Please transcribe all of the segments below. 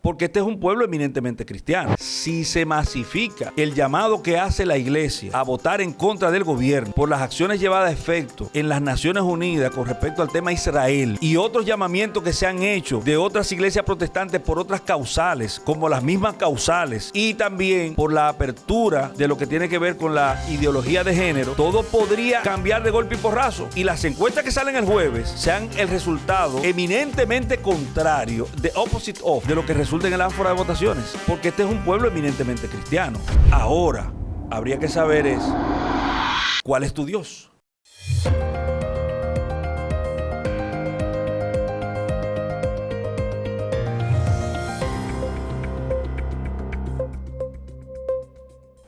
porque este es un pueblo eminentemente cristiano. Si se masifica el llamado que hace la iglesia a votar en contra del gobierno por las acciones llevadas a efecto en las Naciones Unidas con respecto al tema Israel y otros llamamientos que se han hecho de otras iglesias protestantes por otras causales, como las mismas causales, y también por la apertura de lo que tiene que ver con la ideología de género, todo podría cambiar de golpe y porrazo. Y las encuestas que salen el jueves sean el resultado eminentemente contrario, the opposite of, de lo que resulta en el ánfora de votaciones, porque este es un pueblo eminentemente cristiano. Ahora, habría que saber ¿cuál es tu Dios?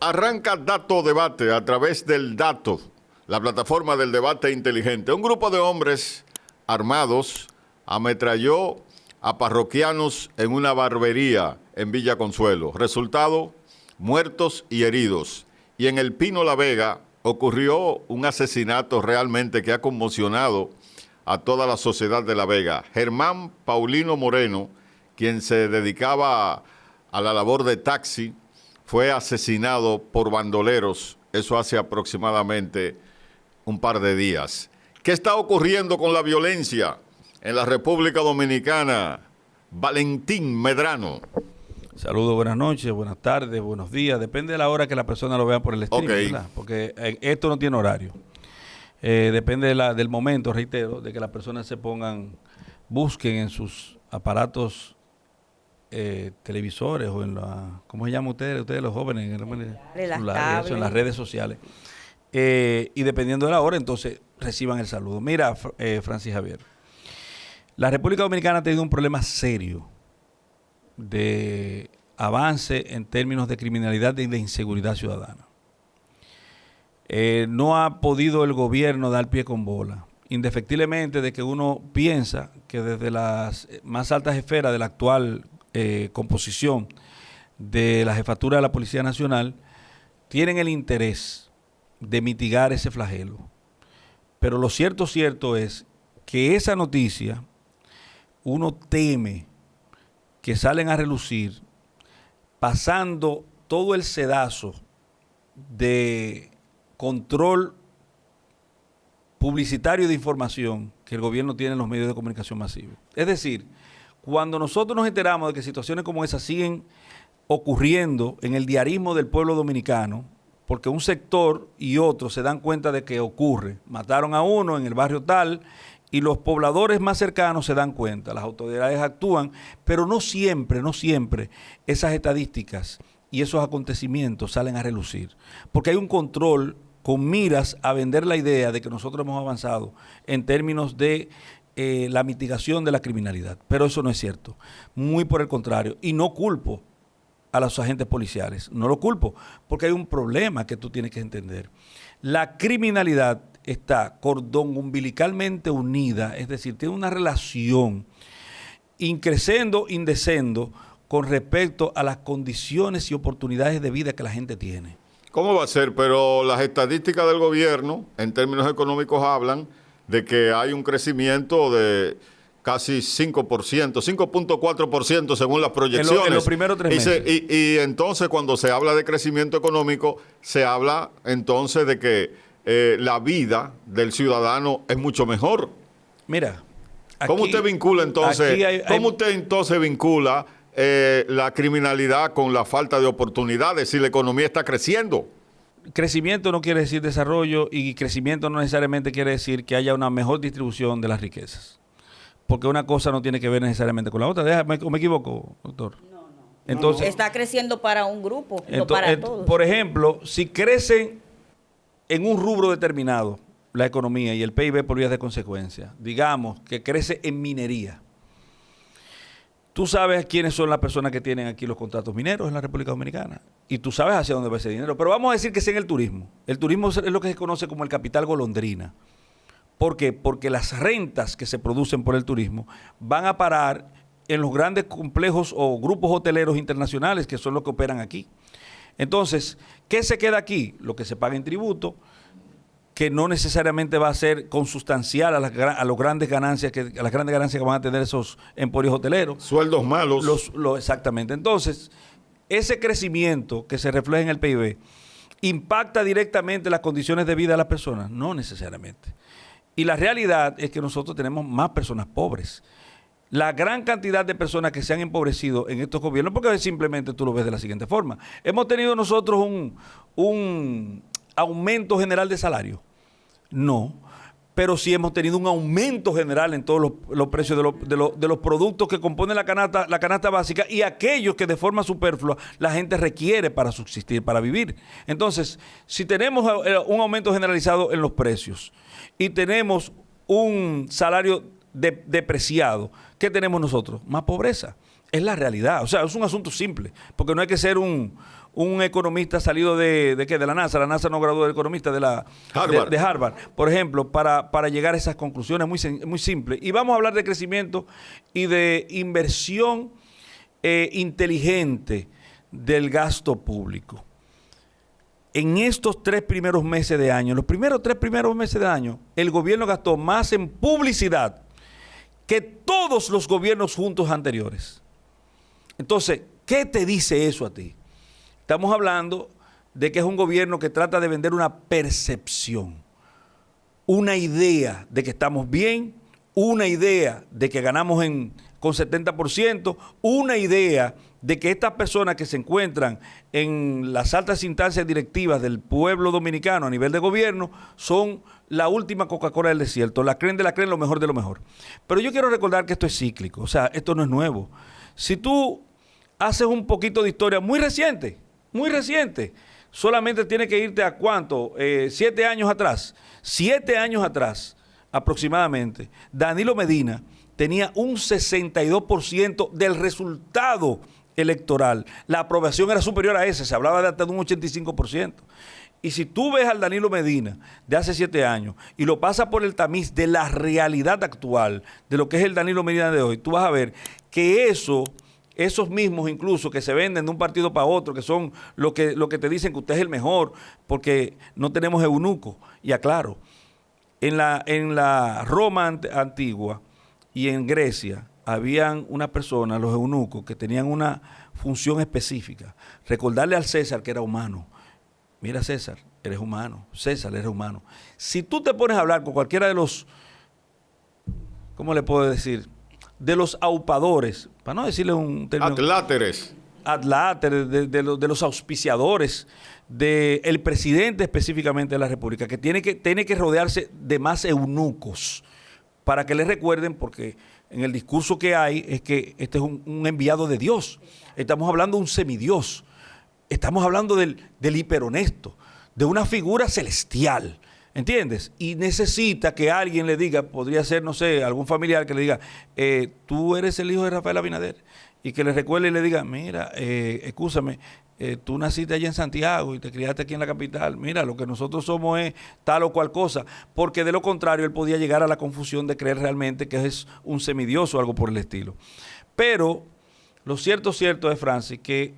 Arranca Dato Debate a través del Dato, la plataforma del debate inteligente. Un grupo de hombres armados ametralló a parroquianos en una barbería en Villa Consuelo. Resultado, muertos y heridos. Y en El Pino La Vega ocurrió un asesinato realmente que ha conmocionado a toda la sociedad de La Vega. Germán Paulino Moreno, quien se dedicaba a la labor de taxi, fue asesinado por bandoleros, eso hace aproximadamente un par de días. ¿Qué está ocurriendo con la violencia en la República Dominicana? Valentín Medrano. Saludos, buenas noches, buenas tardes, buenos días. Depende de la hora que la persona lo vea por el streaming, Okay. ¿verdad? Porque esto no tiene horario. Depende del momento, reitero, de que las personas se pongan, busquen en sus aparatos televisores o en la, ¿cómo se llama ustedes los jóvenes? En las redes sociales. Y dependiendo de la hora, entonces reciban el saludo. Mira, Francis Javier, la República Dominicana ha tenido un problema serio de avance en términos de criminalidad y de inseguridad ciudadana. No ha podido el gobierno dar pie con bola, indefectiblemente de que uno piensa que desde las más altas esferas de la actual composición de la jefatura de la Policía Nacional tienen el interés de mitigar ese flagelo. Pero lo cierto es que esa noticia uno teme que salen a relucir pasando todo el sedazo de control publicitario de información que el gobierno tiene en los medios de comunicación masivos. Es decir, cuando nosotros nos enteramos de que situaciones como esas siguen ocurriendo en el diarismo del pueblo dominicano, porque un sector y otro se dan cuenta de que ocurre, mataron a uno en el barrio tal, y los pobladores más cercanos se dan cuenta, las autoridades actúan, pero no siempre esas estadísticas y esos acontecimientos salen a relucir, porque hay un control con miras a vender la idea de que nosotros hemos avanzado en términos de la mitigación de la criminalidad, pero eso no es cierto, muy por el contrario, y no culpo a los agentes policiales, no lo culpo, porque hay un problema que tú tienes que entender. La criminalidad está cordón umbilicalmente unida, es decir, tiene una relación increscendo, indescendo con respecto a las condiciones y oportunidades de vida que la gente tiene. ¿Cómo va a ser? Pero las estadísticas del gobierno, en términos económicos, hablan de que hay un crecimiento de casi 5%, 5.4% según las proyecciones. En los primeros 3 meses. Y entonces cuando se habla de crecimiento económico, se habla entonces de que la vida del ciudadano es mucho mejor. Mira, ¿cómo usted vincula entonces, vincula la criminalidad con la falta de oportunidades si la economía está creciendo? Crecimiento no quiere decir desarrollo y crecimiento no necesariamente quiere decir que haya una mejor distribución de las riquezas. Porque una cosa no tiene que ver necesariamente con la otra. ¿Me equivoco, doctor? No. Entonces, está creciendo para un grupo, no para todos. Por ejemplo, si crece en un rubro determinado la economía y el PIB por vías de consecuencia, digamos que crece en minería. Tú sabes quiénes son las personas que tienen aquí los contratos mineros en la República Dominicana y tú sabes hacia dónde va ese dinero. Pero vamos a decir que sea en el turismo. El turismo es lo que se conoce como el capital golondrina. ¿Por qué? Porque las rentas que se producen por el turismo van a parar en los grandes complejos o grupos hoteleros internacionales que son los que operan aquí. Entonces, ¿qué se queda aquí? Lo que se paga en tributo, que no necesariamente va a ser consustancial a las grandes ganancias que van a tener esos emporios hoteleros. Sueldos malos. Exactamente. Entonces, ese crecimiento que se refleja en el PIB impacta directamente las condiciones de vida de las personas, no necesariamente. Y la realidad es que nosotros tenemos más personas pobres. La gran cantidad de personas que se han empobrecido en estos gobiernos, porque simplemente tú lo ves de la siguiente forma. Hemos tenido nosotros un aumento general de salario. No, pero sí hemos tenido un aumento general en todos los precios de los productos que componen la canasta básica y aquellos que de forma superflua la gente requiere para subsistir, para vivir. Entonces, si tenemos un aumento generalizado en los precios y tenemos un salario depreciado, ¿qué tenemos nosotros? Más pobreza. Es la realidad. O sea, es un asunto simple, porque no hay que ser un economista salido ¿de qué? De la NASA. La NASA no graduó de economista de Harvard, por ejemplo, para llegar a esas conclusiones muy simples. Y vamos a hablar de crecimiento y de inversión inteligente del gasto público. En estos 3 primeros meses de año, los primeros 3 primeros meses de año, el gobierno gastó más en publicidad que todos los gobiernos juntos anteriores. Entonces, ¿qué te dice eso a ti? Estamos hablando de que es un gobierno que trata de vender una percepción, una idea de que estamos bien, una idea de que ganamos con 70%, una idea de que estas personas que se encuentran en las altas instancias directivas del pueblo dominicano a nivel de gobierno son la última Coca-Cola del desierto, la creen de la creen, lo mejor de lo mejor. Pero yo quiero recordar que esto es cíclico, o sea, esto no es nuevo. Si tú haces un poquito de historia muy reciente, solamente tienes que irte a ¿cuánto? 7 años atrás. 7 años atrás, aproximadamente, Danilo Medina tenía un 62% del resultado electoral. La aprobación era superior a ese, se hablaba de hasta de un 85%. Y si tú ves al Danilo Medina de hace 7 años y lo pasas por el tamiz de la realidad actual, de lo que es el Danilo Medina de hoy, tú vas a ver que esos mismos incluso que se venden de un partido para otro, que son lo que te dicen que usted es el mejor, porque no tenemos eunucos. Y aclaro, en la Roma antigua y en Grecia, habían unas personas, los eunucos, que tenían una función específica. Recordarle al César que era humano. Mira, César, eres humano. César, eres humano. Si tú te pones a hablar con cualquiera de los, ¿cómo le puedo decir? De los aupadores, para no decirle un término. Atláteres, de los auspiciadores, del presidente específicamente de la República, que tiene que rodearse de más eunucos para que le recuerden, porque en el discurso que hay es que este es un enviado de Dios. Estamos hablando de un semidios. Estamos hablando del hiperhonesto, de una figura celestial. ¿Entiendes? Y necesita que alguien le diga, podría ser, no sé, algún familiar que le diga, tú eres el hijo de Rafael Abinader, y que le recuerde y le diga, mira, escúchame, tú naciste allá en Santiago y te criaste aquí en la capital, mira, lo que nosotros somos es tal o cual cosa, porque de lo contrario él podía llegar a la confusión de creer realmente que es un semidios o algo por el estilo. Pero lo cierto es, Francis, que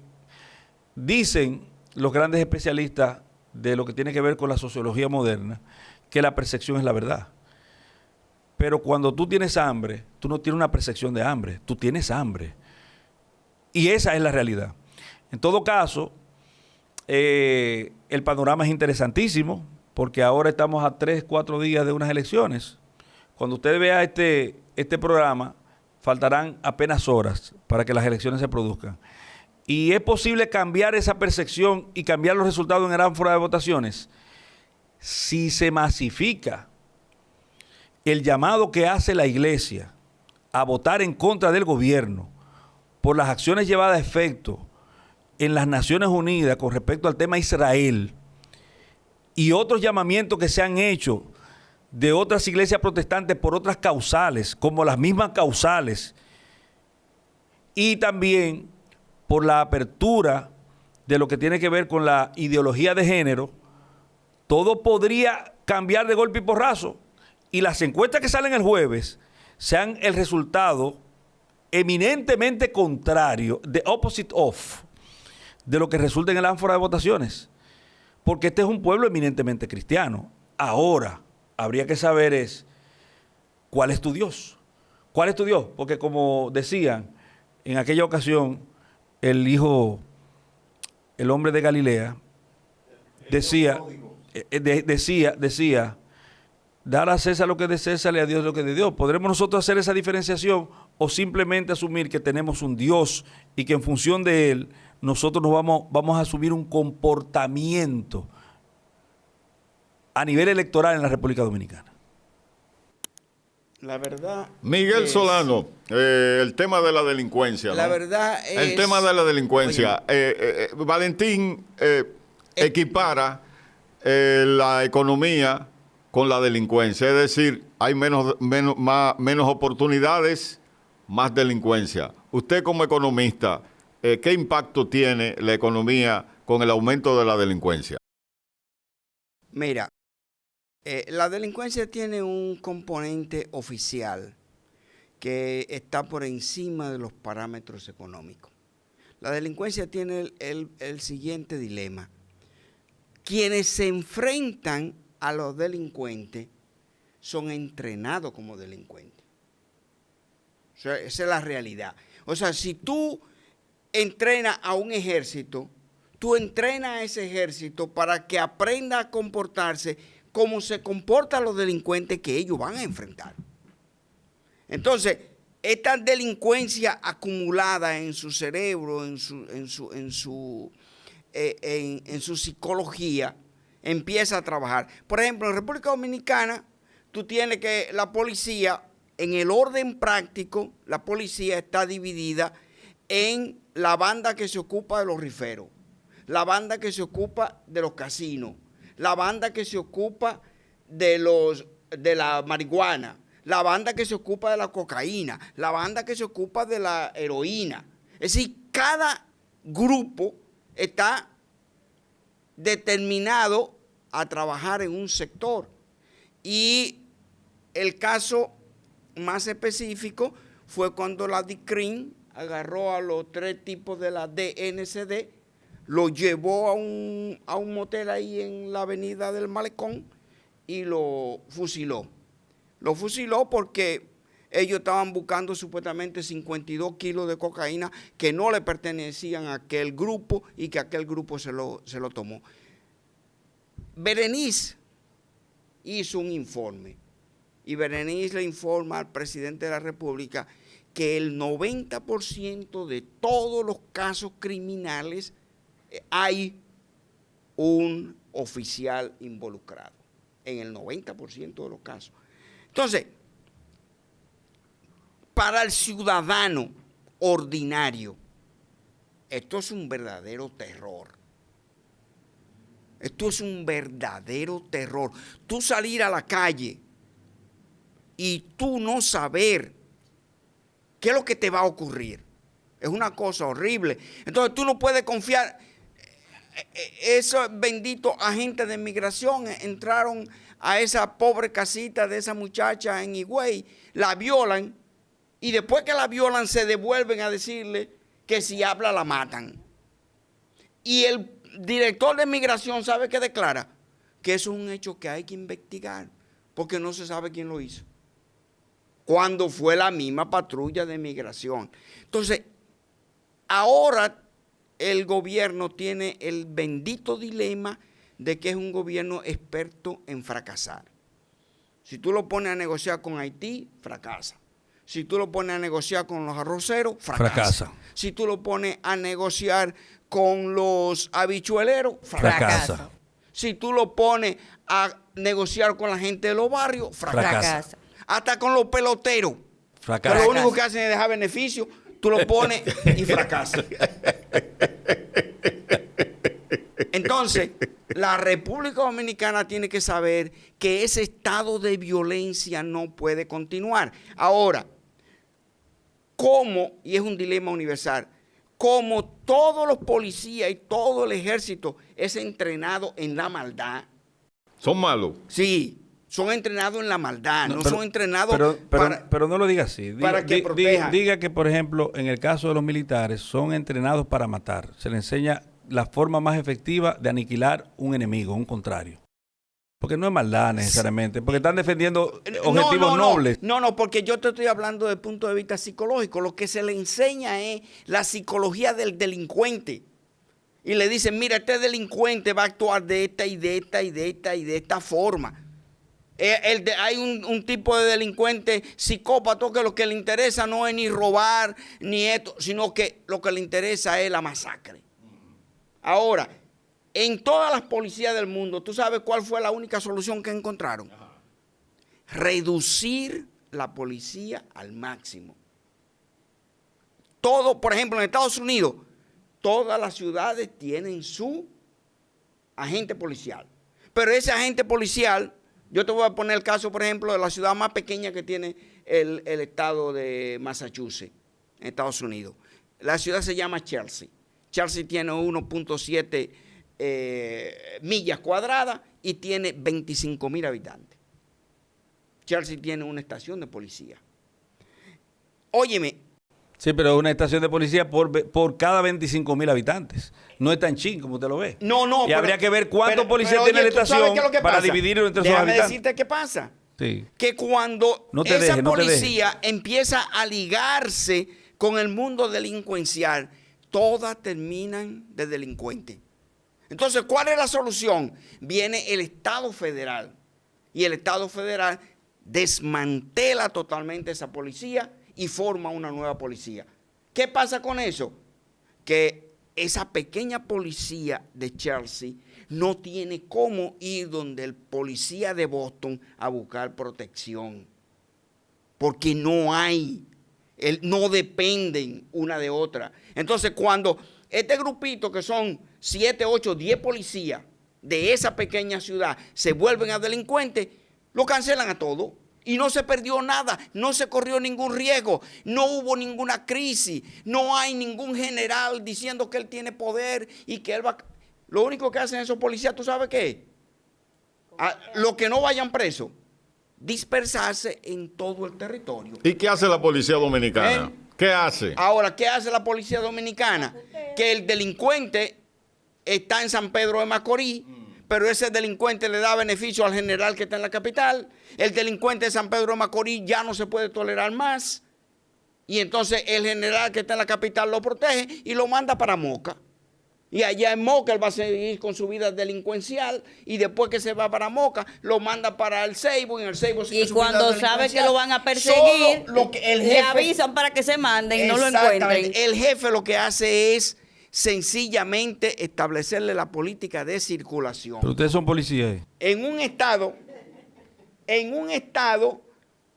dicen los grandes especialistas de lo que tiene que ver con la sociología moderna, que la percepción es la verdad. Pero cuando tú tienes hambre, tú no tienes una percepción de hambre, tú tienes hambre. Y esa es la realidad. En todo caso, el panorama es interesantísimo, porque ahora estamos a 3-4 días de unas elecciones. Cuando usted vea este programa, faltarán apenas horas para que las elecciones se produzcan. Y es posible cambiar esa percepción y cambiar los resultados en el ánfora de votaciones si se masifica el llamado que hace la iglesia a votar en contra del gobierno por las acciones llevadas a efecto en las Naciones Unidas con respecto al tema Israel y otros llamamientos que se han hecho de otras iglesias protestantes por otras causales, como las mismas causales, y también por la apertura de lo que tiene que ver con la ideología de género, todo podría cambiar de golpe y porrazo. Y las encuestas que salen el jueves sean el resultado eminentemente contrario, the opposite of, de lo que resulta en el ánfora de votaciones. Porque este es un pueblo eminentemente cristiano. Ahora, habría que saber ¿cuál es tu Dios? ¿Cuál es tu Dios? Porque como decían en aquella ocasión, el hombre de Galilea, decía, dar a César lo que es de César y a Dios lo que es de Dios. ¿Podremos nosotros hacer esa diferenciación o simplemente asumir que tenemos un Dios y que en función de él nosotros vamos a asumir un comportamiento a nivel electoral en la República Dominicana? La verdad. Miguel Solano, el tema de la delincuencia. La ¿no? verdad es. El tema de la delincuencia. Valentín equipara la economía con la delincuencia. Es decir, hay menos oportunidades, más delincuencia. Usted como economista, ¿qué impacto tiene la economía con el aumento de la delincuencia? Mira, la delincuencia tiene un componente oficial que está por encima de los parámetros económicos. La delincuencia tiene el siguiente dilema. Quienes se enfrentan a los delincuentes son entrenados como delincuentes. O sea, esa es la realidad. O sea, si tú entrenas a un ejército, tú entrenas a ese ejército para que aprenda a comportarse como se comportan los delincuentes que ellos van a enfrentar. Entonces, esta delincuencia acumulada en su cerebro, en su psicología, empieza a trabajar. Por ejemplo, en República Dominicana, tú tienes que la policía, en el orden práctico, la policía está dividida en la banda que se ocupa de los riferos, la banda que se ocupa de los casinos, la banda que se ocupa de la marihuana, la banda que se ocupa de la cocaína, la banda que se ocupa de la heroína. Es decir, cada grupo está determinado a trabajar en un sector. Y el caso más específico fue cuando la DICRIM agarró a los 3 tipos de la DNCD, lo llevó a un motel ahí en la avenida del Malecón y lo fusiló. Lo fusiló porque ellos estaban buscando supuestamente 52 kilos de cocaína que no le pertenecían a aquel grupo y que aquel grupo se lo tomó. Berenice hizo un informe y Berenice le informa al presidente de la República que el 90% de todos los casos criminales hay un oficial involucrado, en el 90% de los casos. Entonces, para el ciudadano ordinario, esto es un verdadero terror. Esto es un verdadero terror. Tú salir a la calle y tú no saber qué es lo que te va a ocurrir. Es una cosa horrible. Entonces tú no puedes confiar. Esos benditos agentes de migración entraron a esa pobre casita de esa muchacha en Higüey, la violan y después que la violan se devuelven a decirle que si habla la matan. Y el director de migración ¿sabe qué declara? Que eso es un hecho que hay que investigar porque no se sabe quién lo hizo. Cuando fue la misma patrulla de migración. Entonces, ahora el gobierno tiene el bendito dilema de que es un gobierno experto en fracasar. Si tú lo pones a negociar con Haití, fracasa. Si tú lo pones a negociar con los arroceros, fracasa. Si tú lo pones a negociar con los habichueleros, fracasa. Si tú lo pones a negociar con la gente de los barrios, fracasa. Hasta con los peloteros, fracasa. Que lo único que hacen es dejar beneficio, tú lo pones y fracasa. Entonces, la República Dominicana tiene que saber que ese estado de violencia no puede continuar. Ahora, ¿cómo? Y es un dilema universal, como todos los policías y todo el ejército es entrenado en la maldad. ¿Son malos? Sí, son entrenados en la maldad, no son entrenados pero no lo diga así. Para que protejan. Diga que, por ejemplo, en el caso de los militares, son entrenados para matar. Se les enseña la forma más efectiva de aniquilar un enemigo, un contrario. Porque no es maldad necesariamente, porque están defendiendo No, objetivos nobles. No, porque yo te estoy hablando desde el punto de vista psicológico. Lo que se le enseña es la psicología del delincuente. Y le dicen, mira, este delincuente va a actuar de esta y de esta y de esta y de esta forma. Hay un tipo de delincuente psicópata que lo que le interesa no es ni robar ni esto, sino que lo que le interesa es la masacre. Ahora, en todas las policías del mundo, ¿tú sabes cuál fue la única solución que encontraron? Reducir la policía al máximo. Todo, por ejemplo, en Estados Unidos, todas las ciudades tienen su agente policial. Pero ese agente policial, yo te voy a poner el caso, por ejemplo, de la ciudad más pequeña que tiene el estado de Massachusetts, en Estados Unidos. La ciudad se llama Chelsea. Chelsea tiene 1.7 millas cuadradas y tiene 25,000 habitantes. Chelsea tiene una estación de policía. Óyeme. Sí, pero una estación de policía por cada 25,000 habitantes. No es tan ching como usted lo ve. No. Y pero, habría que ver cuántos policías oye, tiene la estación para pasa? dividirlo entre sus habitantes. Déjame decirte qué pasa. Sí. Que cuando esa policía empieza a ligarse con el mundo delincuencial, todas terminan de delincuentes. Entonces, ¿cuál es la solución? Viene el Estado federal. Y el Estado federal desmantela totalmente esa policía y forma una nueva policía. ¿Qué pasa con eso? Que esa pequeña policía de Chelsea no tiene cómo ir donde el policía de Boston a buscar protección. Porque no hay, no dependen una de otra. Entonces, cuando este grupito que son 7, 8, 10 policías de esa pequeña ciudad se vuelven a delincuentes, lo cancelan a todo. Y no se perdió nada, no se corrió ningún riesgo, no hubo ninguna crisis, no hay ningún general diciendo que él tiene poder y que él va... Lo único que hacen esos policías, ¿tú sabes qué? Los que no vayan presos, dispersarse en todo el territorio. ¿Y qué hace la policía dominicana? ¿Qué hace? Ahora, ¿qué hace la policía dominicana? Que el delincuente está en San Pedro de Macorís, pero ese delincuente le da beneficio al general que está en la capital. El delincuente de San Pedro de Macorís ya no se puede tolerar más. Y entonces el general que está en la capital lo protege y lo manda para Moca. Y allá en Moca él va a seguir con su vida delincuencial. Y después que se va para Moca, lo manda para el Ceibo. Y en el Ceibo sigue su vida cuando sabe que lo van a perseguir, le avisan para que se manden y no lo encuentren. El jefe lo que hace es sencillamente establecerle la política de circulación. Pero ustedes son policías. En un estado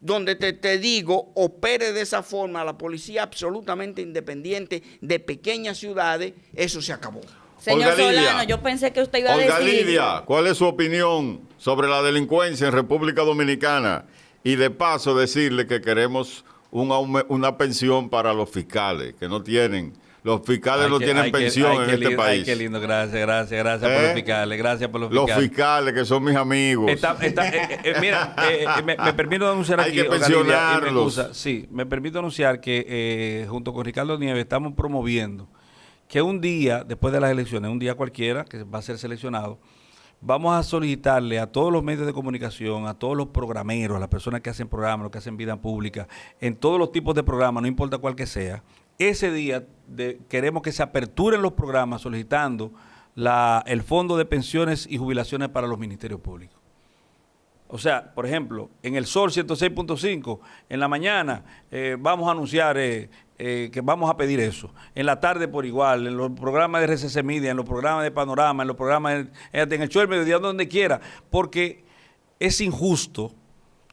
donde te digo, opere de esa forma la policía absolutamente independiente de pequeñas ciudades, eso se acabó. Señor Olga Lidia, Solano, yo pensé que usted iba a Olga decir... Lidia, ¿cuál es su opinión sobre la delincuencia en República Dominicana? Y de paso decirle que queremos una pensión para los fiscales, que no tienen... Los fiscales no tienen pensión en este país. Ay, qué lindo, gracias por los fiscales, gracias por los fiscales. Los fiscales, que son mis amigos. Mira, me permito anunciar aquí. Hay que pensionarlos. Me permito anunciar que junto con Ricardo Nieves estamos promoviendo que un día, después de las elecciones, un día cualquiera, que va a ser seleccionado, vamos a solicitarle a todos los medios de comunicación, a todos los programeros, a las personas que hacen programas, los que hacen vida pública, en todos los tipos de programas, no importa cuál que sea, ese día queremos que se aperturen los programas solicitando el fondo de pensiones y jubilaciones para los ministerios públicos. O sea, por ejemplo, en el Sol 106.5, en la mañana vamos a anunciar que vamos a pedir eso. En la tarde por igual, en los programas de RCC Media, en los programas de Panorama, en los programas en el show del mediodía, donde quiera, porque es injusto,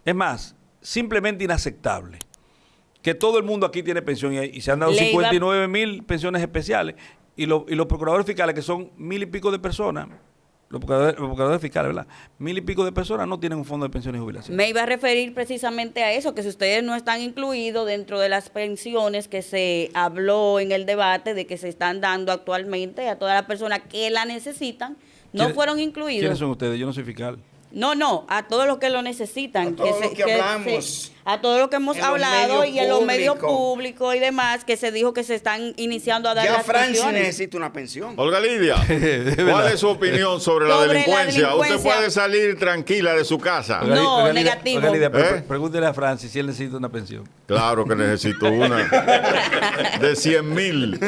es más, simplemente inaceptable que todo el mundo aquí tiene pensión y se han dado 59,000 pensiones especiales y los procuradores fiscales, que son 1,000 y pico de personas, los procuradores fiscales, ¿verdad? 1,000 y pico de personas no tienen un fondo de pensiones y jubilación. Me iba a referir precisamente a eso, que si ustedes no están incluidos dentro de las pensiones que se habló en el debate de que se están dando actualmente a todas las personas que la necesitan, no fueron incluidos. ¿Quiénes son ustedes? Yo no soy fiscal. No, a todos los que lo necesitan. A todos los que hablamos. a todo lo que hemos En los hablado medios y en los medios públicos. públicos y demás, que se dijo que se están iniciando a dar Ya las Francis pensiones. necesita una pensión. Olga Lidia, ¿cuál es su opinión sobre la Sobre la delincuencia? Usted delincuencia. puede salir tranquila de su casa. No, negativo. Pregúntele a Francis si él necesita una pensión. Claro que necesito una de 100,000.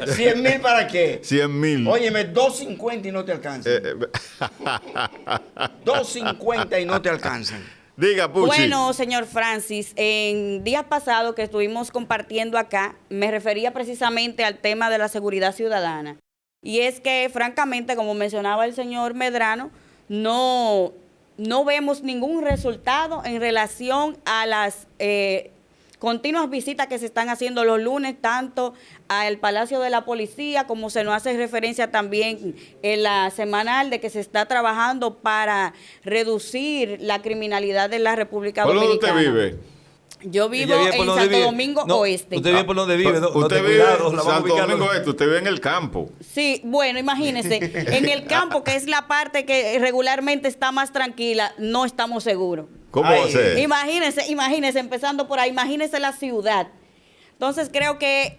100,000 para qué? 100,000. Óyeme, 250 y no te alcanzan. 250 y no te alcanzan. Diga, Puchi. Bueno, señor Francis, en días pasados que estuvimos compartiendo acá, me refería precisamente al tema de la seguridad ciudadana. Y es que, francamente, como mencionaba el señor Medrano, no vemos ningún resultado en relación a las continuas visitas que se están haciendo los lunes, tanto al Palacio de la Policía, como se nos hace referencia también en la semanal de que se está trabajando para reducir la criminalidad de la República ¿Por dónde Dominicana. usted vive? Yo vivo Ella vive por en donde Santo vive. Domingo No, Oeste. Usted vive por donde vive. Usted vive cuidado, en la vamos a Santo ubicar. Domingo Este, usted vive en el campo. Sí, bueno, imagínense, en el campo, que es la parte que regularmente está más tranquila, no estamos seguros. ¿Cómo Ay, va a ser? Imagínense, empezando por ahí, imagínense la ciudad. Entonces creo que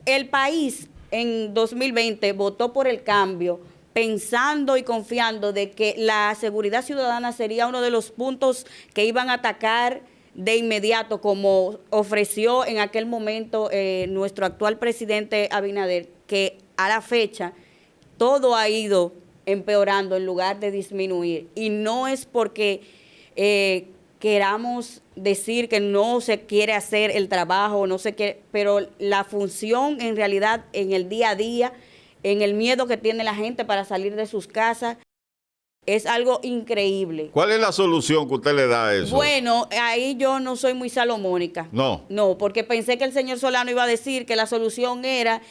el país en 2020 votó por el cambio, pensando y confiando de que la seguridad ciudadana sería uno de los puntos que iban a atacar de inmediato, como ofreció en aquel momento nuestro actual presidente Abinader, que a la fecha todo ha ido empeorando en lugar de disminuir. Y no es porque queramos decir que no se quiere hacer el trabajo, no se quiere, pero la función en realidad en el día a día, en el miedo que tiene la gente para salir de sus casas, es algo increíble. ¿Cuál es la solución que usted le da a eso? Bueno, ahí yo no soy muy salomónica. No. No, porque pensé que el señor Solano iba a decir que la solución era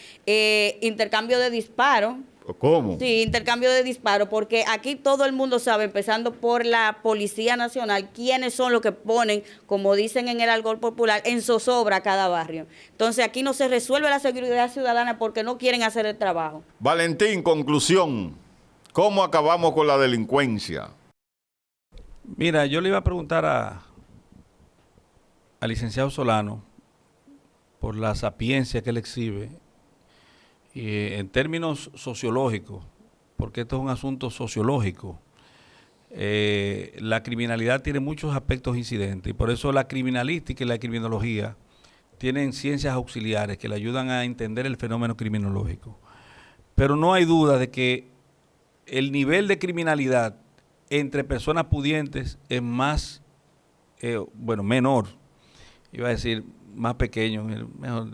intercambio de disparos. ¿Cómo? Sí, intercambio de disparos, porque aquí todo el mundo sabe, empezando por la Policía Nacional, quiénes son los que ponen, como dicen en el argot popular, en zozobra cada barrio. Entonces aquí no se resuelve la seguridad ciudadana porque no quieren hacer el trabajo. Valentín, conclusión. ¿Cómo acabamos con la delincuencia? Mira, yo le iba a preguntar al licenciado Solano por la sapiencia que él exhibe en términos sociológicos, porque esto es un asunto sociológico. La criminalidad tiene muchos aspectos incidentes y por eso la criminalística y la criminología tienen ciencias auxiliares que le ayudan a entender el fenómeno criminológico. Pero no hay duda de que el nivel de criminalidad entre personas pudientes es más, menor, iba a decir más pequeño,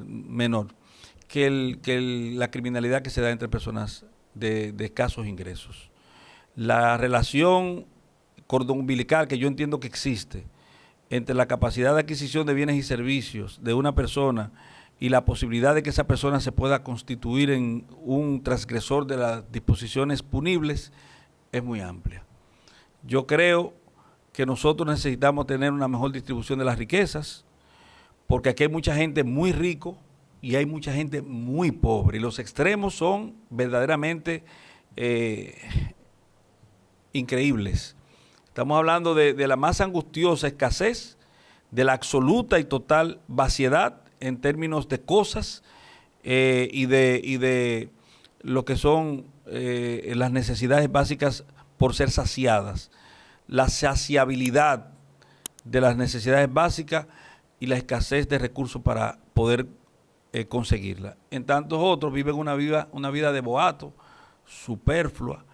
menor, que la criminalidad que se da entre personas de escasos ingresos. La relación cordón umbilical que yo entiendo que existe entre la capacidad de adquisición de bienes y servicios de una persona y la posibilidad de que esa persona se pueda constituir en un transgresor de las disposiciones punibles es muy amplia. Yo creo que nosotros necesitamos tener una mejor distribución de las riquezas, porque aquí hay mucha gente muy rico y hay mucha gente muy pobre, y los extremos son verdaderamente increíbles. Estamos hablando de la más angustiosa escasez, de la absoluta y total vaciedad en términos de cosas y de lo que son las necesidades básicas por ser saciadas. La saciabilidad de las necesidades básicas y la escasez de recursos para poder conseguirla. En tantos otros viven una vida de boato, superflua,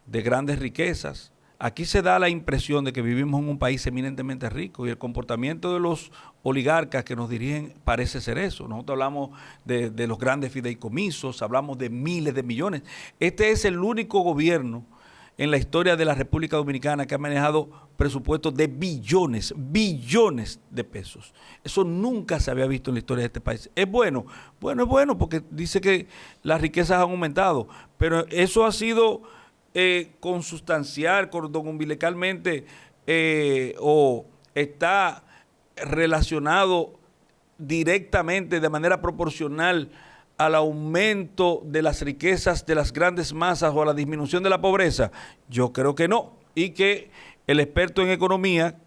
de grandes riquezas. Aquí se da la impresión de que vivimos en un país eminentemente rico y el comportamiento de los oligarcas que nos dirigen parece ser eso. Nosotros hablamos de los grandes fideicomisos, hablamos de miles de millones. Este es el único gobierno en la historia de la República Dominicana que ha manejado presupuestos de billones de pesos. Eso nunca se había visto en la historia de este país. Es bueno, es bueno porque dice que las riquezas han aumentado, pero eso ha sido consustancial, cordón umbilicalmente, o está relacionado directamente, de manera proporcional, al aumento de las riquezas de las grandes masas o a la disminución de la pobreza. Yo creo que no, y que el experto en economía,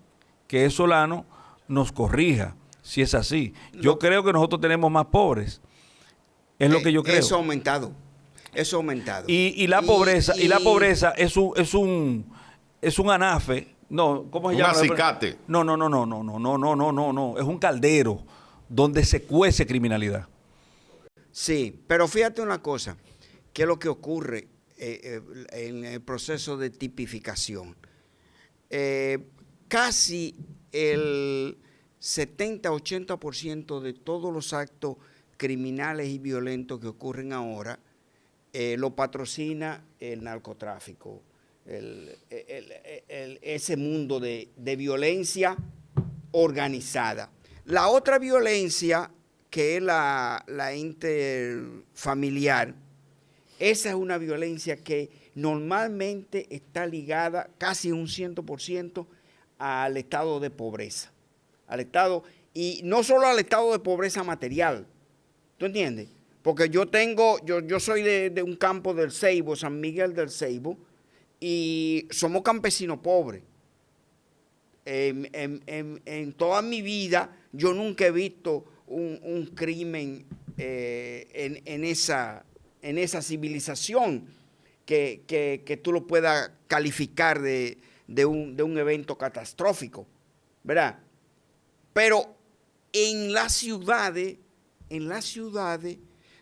que es Solano, nos corrija si es así. Yo creo que nosotros tenemos más pobres. Es lo que yo creo. Eso ha aumentado. Eso ha aumentado. Y la pobreza, y la pobreza es un anafe. No, ¿cómo se Un llama? acicate. No. Es un caldero donde se cuece criminalidad. Sí, pero fíjate una cosa, ¿qué es lo que ocurre en el proceso de tipificación? Casi el 70-80% de todos los actos criminales y violentos que ocurren ahora lo patrocina el narcotráfico, ese mundo de violencia organizada. La otra violencia, que es la interfamiliar, esa es una violencia que normalmente está ligada casi un 100% al estado de pobreza. Al estado, y no solo al estado de pobreza material, ¿tú entiendes? Porque yo soy de un campo del Ceibo, San Miguel del Ceibo, y somos campesinos pobres. En toda mi vida yo nunca he visto un crimen en esa civilización que tú lo puedas calificar de un evento catastrófico, ¿verdad? Pero en las ciudades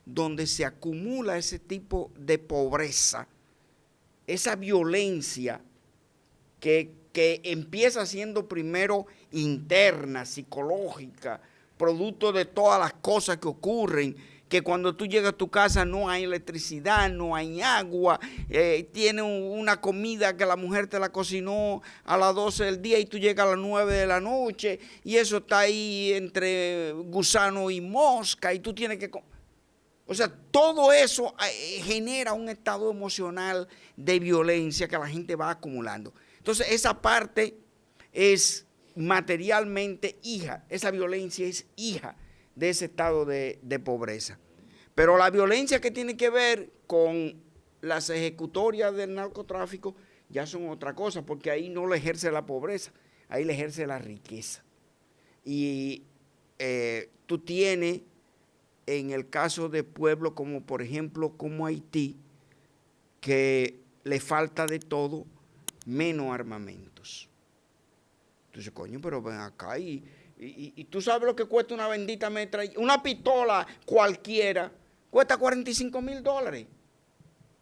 donde se acumula ese tipo de pobreza, esa violencia que empieza siendo primero interna, psicológica, producto de todas las cosas que ocurren, que cuando tú llegas a tu casa no hay electricidad, no hay agua, tiene una comida que la mujer te la cocinó a las 12 del día y tú llegas a las 9 de la noche y eso está ahí entre gusano y mosca y tú tienes que... O sea, todo eso genera un estado emocional de violencia que la gente va acumulando. Entonces, esa parte es materialmente hija, esa violencia es hija de ese estado de pobreza. Pero la violencia que tiene que ver con las ejecutorias del narcotráfico ya son otra cosa, porque ahí no le ejerce la pobreza, ahí le ejerce la riqueza. Y tú tienes, en el caso de pueblos como por ejemplo como Haití, que le falta de todo menos armamentos. Entonces, coño, pero ven acá y tú sabes lo que cuesta una bendita metralleta. Una pistola cualquiera cuesta $45,000.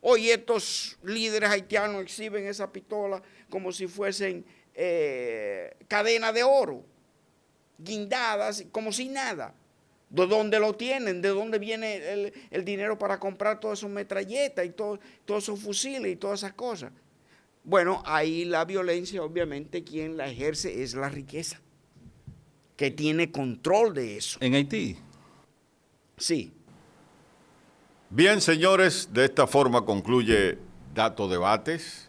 Hoy estos líderes haitianos exhiben esa pistola como si fuesen cadenas de oro, guindadas, como si nada. ¿De dónde lo tienen? ¿De dónde viene el dinero para comprar todas esas metralletas y todos esos fusiles y todas esas cosas? Bueno, ahí la violencia, obviamente, quien la ejerce es la riqueza, que tiene control de eso. ¿En Haití? Sí. Bien, señores, de esta forma concluye Datos Debates.